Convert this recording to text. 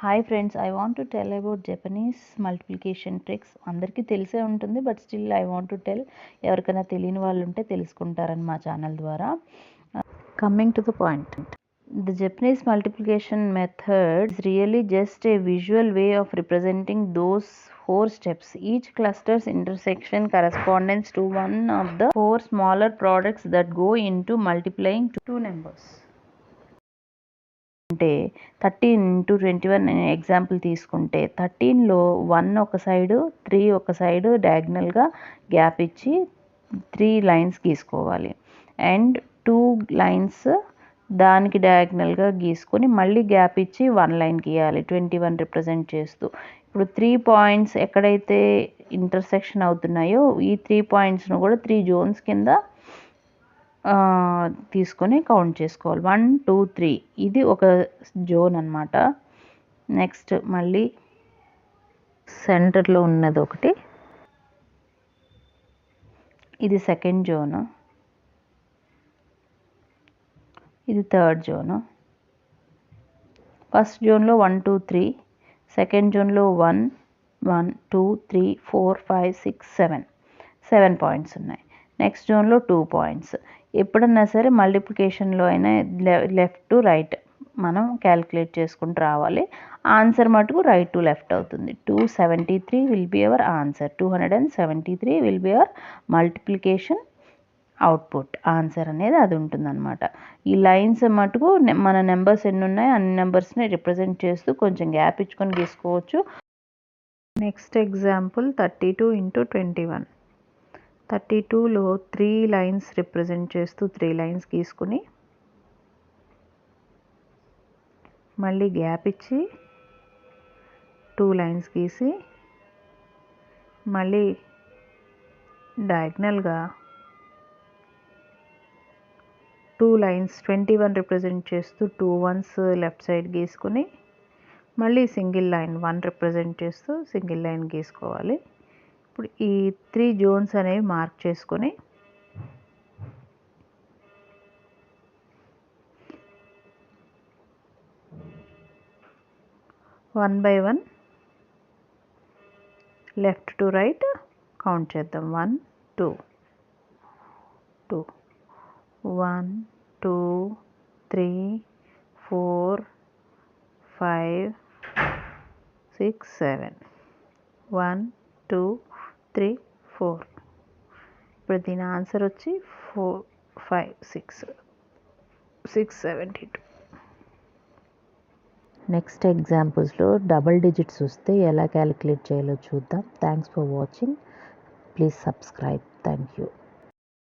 Hi friends, I want to tell about Japanese multiplication tricks. అందరికీ తెలిసే ఉంటుంది, but still I want to tell. ఎవరికైనా తెలియని వాళ్ళు ఉంటే తెలుసుకుంటారని మా ఛానల్ ద్వారా. Coming to the point, the Japanese multiplication method is really just a visual way of representing those 4 steps. Each cluster's intersection corresponds to one of the 4 smaller products that go into multiplying two numbers. అంటే 13 × 21 example తీసుకుంటే 13లో 1 ఒక side 3 ఒక side డయాగ్నల్గా gap ఇచ్చి 3 lines గీసుకోవాలి. And 2 lines దానికి డయాగ్నల్గా గీసుకొని మళ్ళీ gap ఇచ్చి 1 line గీయాలి 21 represent చేస్తూ. ఇప్పుడు 3 పాయింట్స్ ఎక్కడైతే ఇంటర్సెక్షన్ అవుతున్నాయో ఈ 3 పాయింట్స్ను కూడా 3 జోన్స్ కింద తీసుకొని కౌంట్ చేసుకోవాలి. 1 2 3 ఇది ఒక జోన్ అన్నమాట. నెక్స్ట్ మళ్ళీ సెంటర్లో ఉన్నది ఒకటి, ఇది సెకండ్ జోను, ఇది థర్డ్ జోను. ఫస్ట్ జోన్లో 1 2 3, సెకండ్ జోన్లో 1 1 2 3 4 5 6 7 పాయింట్స్ ఉన్నాయి. నెక్స్ట్ జోన్లో 2 పాయింట్స్. ఎప్పుడన్నా సరే మల్టిప్లికేషన్లో అయినా లెఫ్ట్ టు రైట్ మనం క్యాలిక్యులేట్ చేసుకుంటూ రావాలి. ఆన్సర్ మటుకు రైట్ టు లెఫ్ట్ అవుతుంది. 273 will be our answer. 273 will be our multiplication output. Answer అనేది అది ఉంటుందన్నమాట. ఈ లైన్స్ మటుకు మన నెంబర్స్ ఎన్ని ఉన్నాయో అన్ని నెంబర్స్ని రిప్రజెంట్ చేస్తూ కొంచెం గ్యాప్ ఇచ్చుకొని గీసుకోవచ్చు. Next example 32 × 21. 32లో 3 లైన్స్ రిప్రజెంట్ చేస్తూ 3 లైన్స్ గీసుకుని మళ్ళీ గ్యాప్ ఇచ్చి 2 లైన్స్ గీసి మళ్ళీ డయాగ్నల్గా 2 లైన్స్ 21 రిప్రజెంట్ చేస్తూ 2 వన్స్ లెఫ్ట్ సైడ్ గీసుకుని మళ్ళీ సింగిల్ లైన్ 1 రిప్రజెంట్ చేస్తూ సింగిల్ లైన్ గీసుకోవాలి. ఇప్పుడు ఈ 3 జోన్స్ అనేవి మార్క్ చేసుకొని one by one left to right count చేద్దాం. 1 2 2 1 2 3 4 5 6 7 1 2 3 4. ఇప్పుడు దీని ఆన్సర్ వచ్చి 4 5 6 672. నెక్స్ట్ ఎగ్జాంపుల్స్లో డబుల్ డిజిట్స్ వస్తే ఎలా క్యాలిక్యులేట్ చేయాలో చూద్దాం. Thanks for watching. Please subscribe. Thank you.